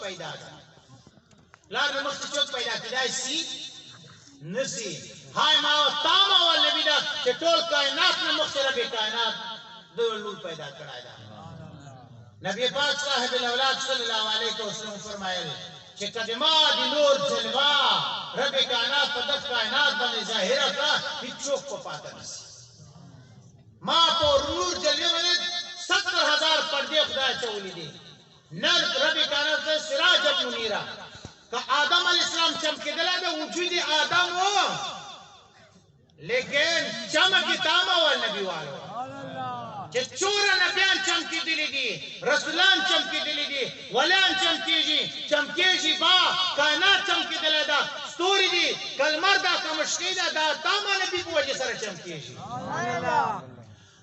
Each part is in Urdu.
پیدا دا لار میں مخت چوک پیدا کی دا سی نسی ہائی ماو تاما والنبی دا کہ ٹول کائنات میں مخت رب کائنات دو لور پیدا کرائی دا نبی پاک صاحب الاولاد صلی اللہ علیہ وسلم فرمائے کہ قدمہ دی نور جلوہ رب کائنات پدف کائنات بنے ظاہرہ کا ہی چوک کو پاتا نسی ماں تو نور جلوہ میں 70,000 پردے خدا چولی دی نر رب کائنات سے سراج منیرہ کہ آدم علیہ السلام چمکے دلا دے وجود آدم ہو لیکن چمکی تاما والنبی والو کہ چورا نبیان چمکی دلی دی رسولان چمکی دلی دی ولیان چمکی جی با کائنات چمکی دلی دا ستوری دی کلمر دا کمشکی دا تاما نبی کو وجہ سر چمکی جی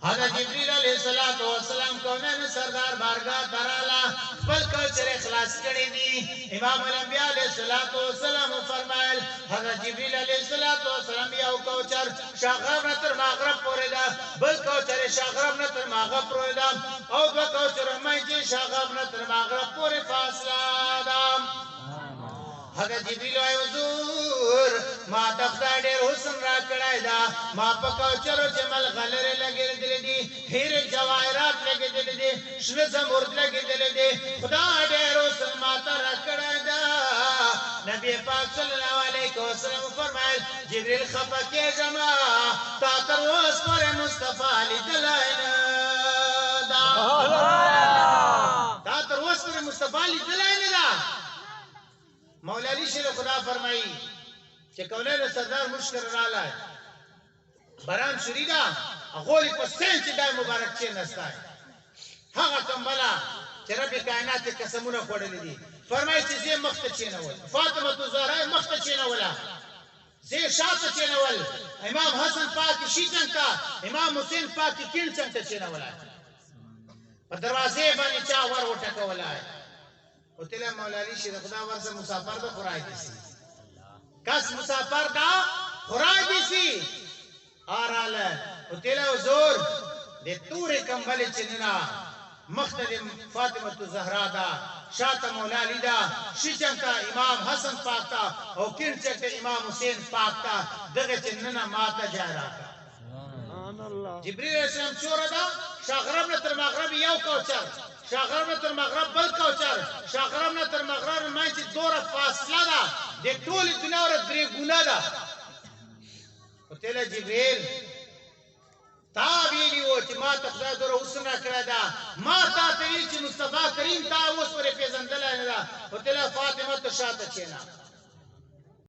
حضرت جبریل علیہ السلام کونین سردار بارگاہ درالا پل کوچر اخلاص کری دی امام الانبیاء علیہ السلام فرمائل حضرت جبریل علیہ السلام یاو کوچر شاغرب نتر مغرب پوری دا بل کوچر شاغرب نتر مغرب پوری دا او دو کوچر امی جی شاغرب نتر مغرب پوری فاصلہ دا حضرت جبریل آئے حضور ما تختا دیر حسن را کڑائی دا ما پکاو چرو جمل غلر لگے دلی دی ہیر جوائرات لگے دلی دی شوز مرد لگے دلی دی خدا دیر حسن ما تا را کڑائی دا نبی پاک صلی اللہ علیہ وسلم فرمائل جبریل خفا کے جمع تا تروس پر مصطفیٰ علی دلائنا دا تا تروس پر مصطفیٰ علی دلائنا دا مولا علی شیر خدا فرمائی کہ کونین سردار مشکر رالا ہے بران شریدہ اغولی پر سین چی دائی مبارک چین نستا ہے ہاں کمبلا چی رب کائنات قسمونہ خوڑلی دی فرمائی چی زی مخت چین اول فاطمہ زہرہ مخت چین اولا زی شاعت چین اول امام حسن پاکی شیچن کا امام حسین پاکی کن چنک چین اولا پر دروازے بانی چاور وٹک اولا ہے اتلا مولا علی شیر خدا ورسا مسافر دا خرائی دیسی کس مسافر دا خرائی دیسی آرال اتلا حضور دے توری کمبلی چننا مختد فاطمة زہرا دا شاعت مولا علی دا شیچن کا امام حسن پاک تا او کنچک تا امام حسین پاک تا دغی چننا ماتا جا رہا تا جبریل علیہ السلام چورا دا شاغرب نتر مغرب یو کوچر شاغرب نتر مغرب بل کوچر شاغرب نتر مغرب مانچی دور فاصلہ دا دے طول دنیا اور دری گناہ دا تیلے جبریل تابیلی ہو چی ما تخدا دور حسنہ کرا دا ما تا تیلی چی مصطفیٰ کریم تا اس پر پیزندلہ دا تیلے فاطمہ تو شاعت چینا